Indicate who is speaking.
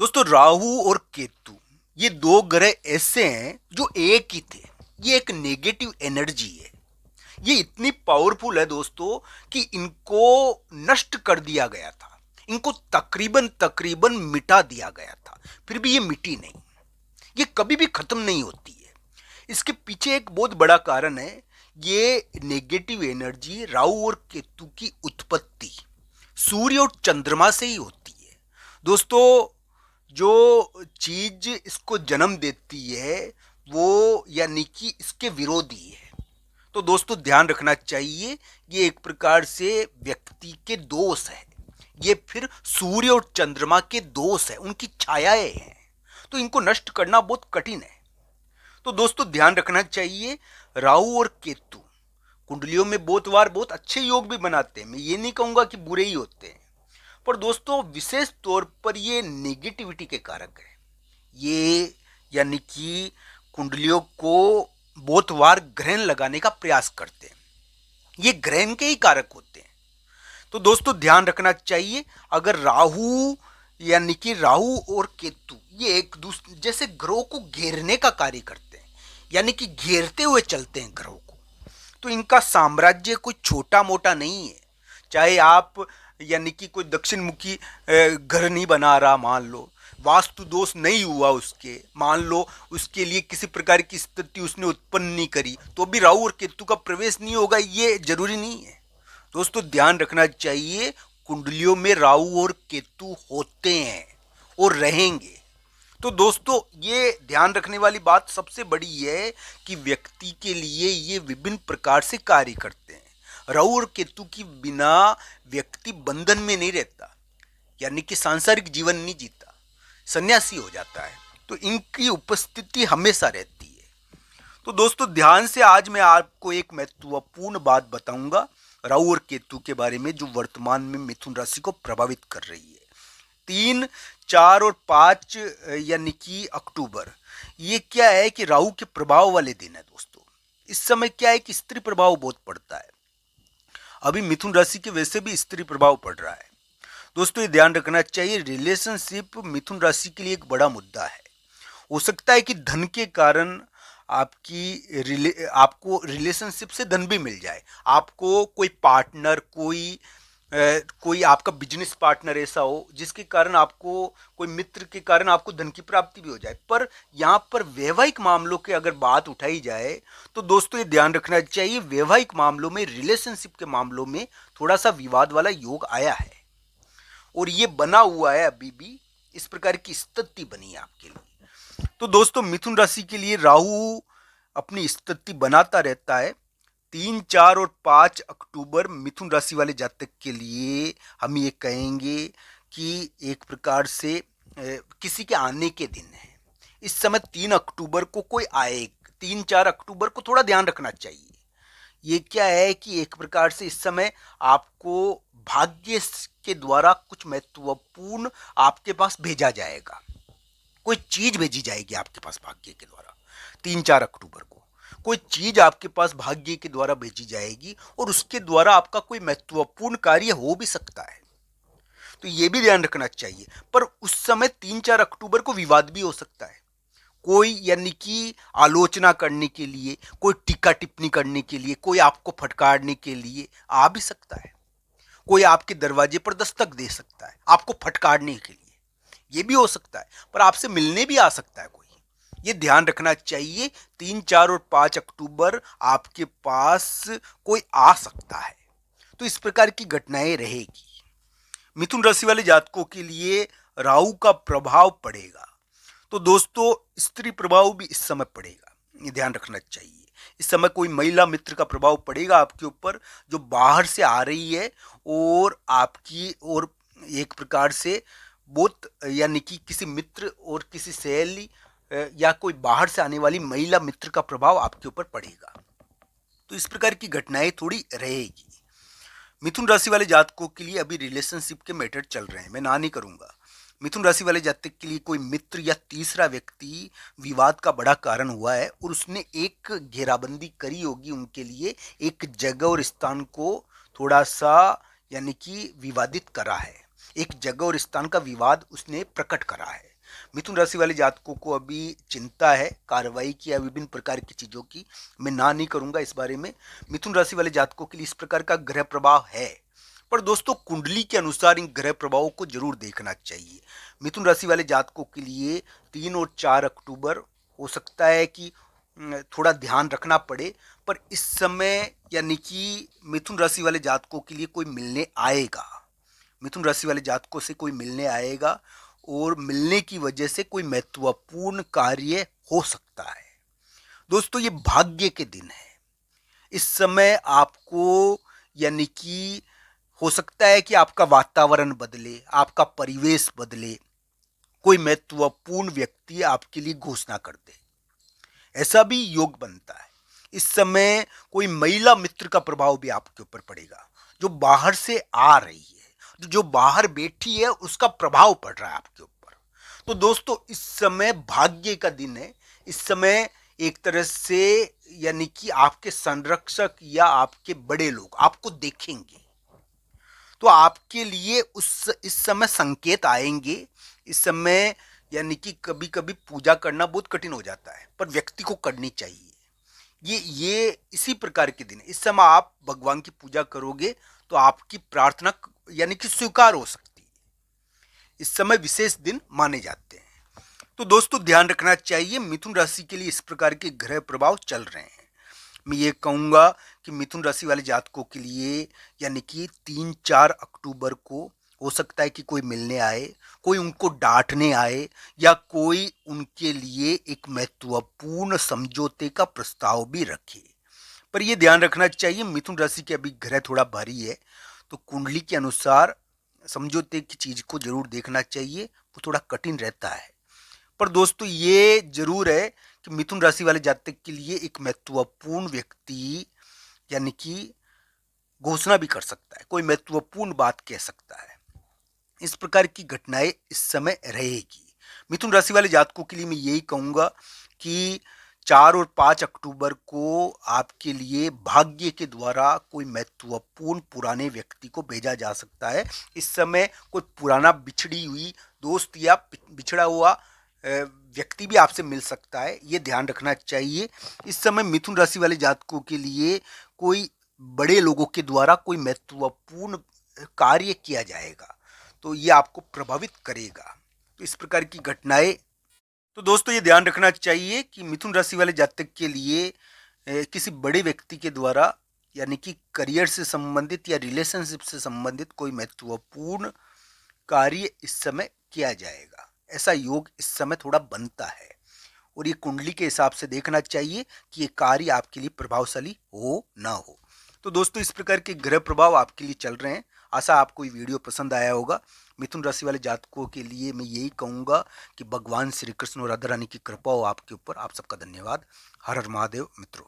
Speaker 1: दोस्तों राहु और केतु ये दो ग्रह ऐसे हैं जो एक ही थे। ये एक नेगेटिव एनर्जी है। ये इतनी पावरफुल है दोस्तों कि इनको नष्ट कर दिया गया था। इनको तकरीबन तकरीबन मिटा दिया गया था, फिर भी ये मिटी नहीं। ये कभी भी खत्म नहीं होती है। इसके पीछे एक बहुत बड़ा कारण है। ये नेगेटिव एनर्जी राहु और केतु की उत्पत्ति सूर्य और चंद्रमा से ही होती है। दोस्तों जो चीज इसको जन्म देती है वो यानी कि इसके विरोधी है। तो दोस्तों ध्यान रखना चाहिए, ये एक प्रकार से व्यक्ति के दोष है। ये फिर सूर्य और चंद्रमा के दोष है, उनकी छायाएं हैं। तो इनको नष्ट करना बहुत कठिन है। तो दोस्तों ध्यान रखना चाहिए, राहु और केतु कुंडलियों में बहुत बार बहुत अच्छे योग भी बनाते हैं। मैं ये नहीं कहूंगा कि बुरे ही होते हैं, पर दोस्तों विशेष तौर पर ये नेगेटिविटी के कारक है। ये यानी कि कुंडलियों को बहुत बार ग्रहण लगाने का प्रयास करते हैं। ये ग्रहण के ही कारक होते हैं। तो दोस्तों ध्यान रखना चाहिए, अगर राहु यानी कि राहु और केतु ये एक दूसरे जैसे ग्रहों को घेरने का कार्य करते हैं, यानी कि घेरते हुए चलते हैं ग्रहों को, तो इनका साम्राज्य कोई छोटा मोटा नहीं है। चाहे आप यानी कि कोई दक्षिण मुखी घर नहीं बना रहा, मान लो वास्तु दोष नहीं हुआ उसके, मान लो उसके लिए किसी प्रकार की स्थिति उसने उत्पन्न नहीं करी, तो भी राहु और केतु का प्रवेश नहीं होगा, ये जरूरी नहीं है। दोस्तों ध्यान रखना चाहिए, कुंडलियों में राहु और केतु होते हैं और रहेंगे। तो दोस्तों ये ध्यान रखने वाली बात सबसे बड़ी है कि व्यक्ति के लिए ये विभिन्न प्रकार से कार्य करते हैं। राहु और केतु की बिना व्यक्ति बंधन में नहीं रहता, यानी कि सांसारिक जीवन नहीं जीता, सन्यासी हो जाता है। तो इनकी उपस्थिति हमेशा रहती है। तो दोस्तों ध्यान से आज मैं आपको एक महत्वपूर्ण बात बताऊंगा राहु और केतु के बारे में, जो वर्तमान में मिथुन राशि को प्रभावित कर रही है। 3, 4 और 5 यानी कि अक्टूबर, ये क्या है कि राहु के प्रभाव वाले दिन है दोस्तों। इस समय क्या है कि स्त्री प्रभाव बहुत पड़ता है। अभी मिथुन राशि के वैसे भी स्त्री प्रभाव पड़ रहा है। दोस्तों ये ध्यान रखना चाहिए, रिलेशनशिप मिथुन राशि के लिए एक बड़ा मुद्दा है। हो सकता है कि धन के कारण आपको रिलेशनशिप से धन भी मिल जाए। आपको कोई पार्टनर, कोई आपका बिजनेस पार्टनर ऐसा हो जिसके कारण आपको, कोई मित्र के कारण आपको धन की प्राप्ति भी हो जाए। पर यहाँ पर वैवाहिक मामलों की अगर बात उठाई जाए तो दोस्तों ये ध्यान रखना चाहिए, वैवाहिक मामलों में, रिलेशनशिप के मामलों में थोड़ा सा विवाद वाला योग आया है और ये बना हुआ है, अभी भी इस प्रकार की स्थिति बनी है आपके लिए। तो दोस्तों मिथुन राशि के लिए राहु अपनी स्थिति बनाता रहता है। 3, 4 और 5 अक्टूबर मिथुन राशि वाले जातक के लिए हम ये कहेंगे कि एक प्रकार से किसी के आने के दिन है। इस समय 3 अक्टूबर को कोई आए, 3, 4 अक्टूबर को थोड़ा ध्यान रखना चाहिए। ये क्या है कि एक प्रकार से इस समय आपको भाग्य के द्वारा कुछ महत्वपूर्ण आपके पास भेजा जाएगा, कोई चीज भेजी जाएगी आपके पास भाग्य के द्वारा। 3, 4 अक्टूबर को कोई चीज आपके पास भाग्य के द्वारा भेजी जाएगी और उसके द्वारा आपका कोई महत्वपूर्ण कार्य हो भी सकता है। तो ये भी ध्यान रखना चाहिए। पर उस समय 3, 4 अक्टूबर को विवाद भी हो सकता है। कोई यानी कि आलोचना करने के लिए, कोई टीका टिप्पणी करने के लिए, कोई आपको फटकारने के लिए आ भी सकता है। कोई आपके दरवाजे पर दस्तक दे सकता है आपको फटकारने के लिए, ये भी हो सकता है। पर आपसे मिलने भी आ सकता है कोई, ये ध्यान रखना चाहिए। 3, 4 और 5 अक्टूबर आपके पास कोई आ सकता है। तो इस प्रकार की घटनाएं रहेगी। मिथुन राशि वाले जातकों के लिए राहु का प्रभाव पड़ेगा, तो दोस्तों स्त्री प्रभाव भी इस समय पड़ेगा, ये ध्यान रखना चाहिए। इस समय कोई महिला मित्र का प्रभाव पड़ेगा आपके ऊपर, जो बाहर से आ रही है और आपकी और एक प्रकार से बहुत यानी कि किसी मित्र और किसी सहेली या कोई बाहर से आने वाली महिला मित्र का प्रभाव आपके ऊपर पड़ेगा। तो इस प्रकार की घटनाएं थोड़ी रहेगी। मिथुन राशि वाले जातकों के लिए अभी रिलेशनशिप के मैटर चल रहे हैं, मैं ना नहीं करूंगा। मिथुन राशि वाले जातक के लिए कोई मित्र या तीसरा व्यक्ति विवाद का बड़ा कारण हुआ है और उसने एक घेराबंदी करी होगी उनके लिए, एक जगह और स्थान को थोड़ा सा यानी कि विवादित करा है, एक जगह और स्थान का विवाद उसने प्रकट करा है। मिथुन राशि वाले जातकों को अभी चिंता है कार्रवाई की या विभिन्न प्रकार की चीज़ों की। मैं ना नहीं करूंगा इस बारे में। मिथुन राशि वाले जातकों के लिए इस प्रकार का ग्रह प्रभाव है, पर दोस्तों कुंडली के अनुसार इन ग्रह प्रभावों को जरूर देखना चाहिए। मिथुन राशि वाले जातकों के लिए 3 और 4 अक्टूबर हो सकता है कि थोड़ा ध्यान रखना पड़े, पर इस समय यानी कि मिथुन राशि वाले जातकों के लिए कोई मिलने आएगा। मिथुन राशि वाले जातकों से कोई मिलने आएगा और मिलने की वजह से कोई महत्वपूर्ण कार्य हो सकता है। दोस्तों ये भाग्य के दिन है। इस समय आपको यानी कि हो सकता है कि आपका वातावरण बदले, आपका परिवेश बदले, कोई महत्वपूर्ण व्यक्ति आपके लिए घोषणा कर दे, ऐसा भी योग बनता है। इस समय कोई महिला मित्र का प्रभाव भी आपके ऊपर पड़ेगा, जो बाहर से आ रही है, जो बाहर बैठी है उसका प्रभाव पड़ रहा है आपके ऊपर। तो दोस्तों इस समय भाग्य का दिन है। इस समय एक तरह से यानी कि आपके संरक्षक या आपके बड़े लोग आपको देखेंगे, तो आपके लिए इस समय संकेत आएंगे। इस समय यानी कि कभी कभी पूजा करना बहुत कठिन हो जाता है, पर व्यक्ति को करनी चाहिए। ये इसी प्रकार के दिन, इस समय आप भगवान की पूजा करोगे तो आपकी प्रार्थना यानी कि स्वीकार हो सकती है। इस समय विशेष दिन माने जाते हैं। तो दोस्तों ध्यान रखना चाहिए, मिथुन राशि के लिए इस प्रकार के ग्रह प्रभाव चल रहे हैं। मैं ये कहूँगा कि मिथुन राशि वाले जातकों के लिए यानी कि 3-4 अक्टूबर को हो सकता है कि कोई मिलने आए, कोई उनको डांटने आए, या कोई उनके लिए एक महत्वपूर्ण समझौते का प्रस्ताव भी रखे। पर यह ध्यान रखना चाहिए मिथुन राशि के अभी ग्रह थोड़ा भारी है, तो कुंडली के अनुसार समझौते की चीज को जरूर देखना चाहिए, वो थोड़ा कठिन रहता है। पर दोस्तों ये जरूर है कि मिथुन राशि वाले जातक के लिए एक महत्वपूर्ण व्यक्ति यानी कि घोषणा भी कर सकता है, कोई महत्वपूर्ण बात कह सकता है। इस प्रकार की घटनाएं इस समय रहेगी। मिथुन राशि वाले जातकों के लिए मैं यही कहूंगा कि 4 और 5 अक्टूबर को आपके लिए भाग्य के द्वारा कोई महत्वपूर्ण पुराने व्यक्ति को भेजा जा सकता है। इस समय कोई पुराना बिछड़ी हुई दोस्त या बिछड़ा हुआ व्यक्ति भी आपसे मिल सकता है, ये ध्यान रखना चाहिए। इस समय मिथुन राशि वाले जातकों के लिए कोई बड़े लोगों के द्वारा कोई महत्वपूर्ण कार्य किया जाएगा, तो ये आपको प्रभावित करेगा। तो इस प्रकार की घटनाएं, तो दोस्तों ये ध्यान रखना चाहिए कि मिथुन राशि वाले जातक के लिए किसी बड़े व्यक्ति के द्वारा यानी कि करियर से संबंधित या रिलेशनशिप से संबंधित कोई महत्वपूर्ण कार्य इस समय किया जाएगा, ऐसा योग इस समय थोड़ा बनता है। और ये कुंडली के हिसाब से देखना चाहिए कि ये कार्य आपके लिए प्रभावशाली हो ना हो। तो दोस्तों इस प्रकार के ग्रह प्रभाव आपके लिए चल रहे हैं। आशा आपको ये वीडियो पसंद आया होगा। मिथुन राशि वाले जातकों के लिए मैं यही कहूँगा कि भगवान श्री कृष्ण और राधा रानी की कृपा हो आपके ऊपर। आप सबका धन्यवाद। हर हर महादेव मित्रों।